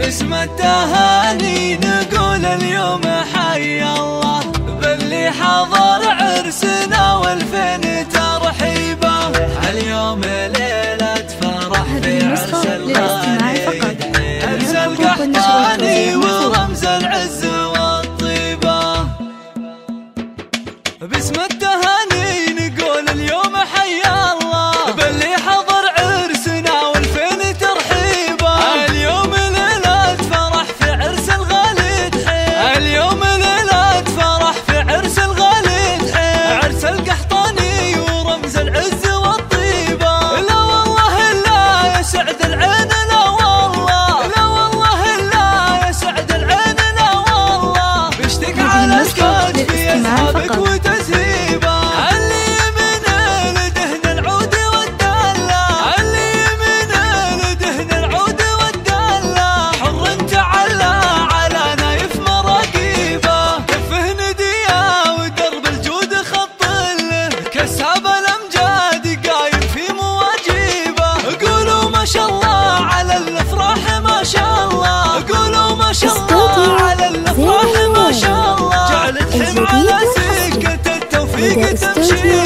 باسم التهاني نقول اليوم حي الله باللي حضر عرسنا والفين ترحيبه. اليوم ليلة فرح في عرس الغالي، عرس القحطاني ورمز العز والطيبة. باسم التهاني نقول اليوم حي الله باللي حضر عرسنا والفين ترحيبه. اليوم ليلة فرح في عرس الغالي تحيب، اليوم ليلة فرح في عرس الغالي تحيب، عرس القحطاني ورمز العز والطيبة. لا والله لا يسعد العين، لا والله لا والله لا يسعد العين، لا والله بيشتك على الكاد في أصحابك وتسهيبه. اللي يمين لدهن العود والدلة، اللي يمين لدهن العود والدلة، حر تعلى على نايف مراقيبه. كفه نديه ودرب الجود خط له، كساب الأمجاد قايم في مواجيبه. قولوا ما شاء الله على الافراح ما شاء الله، قولوا ما شاء الله على الافراح ما شاء الله. جعلت حم على سكة التوفيق تمشي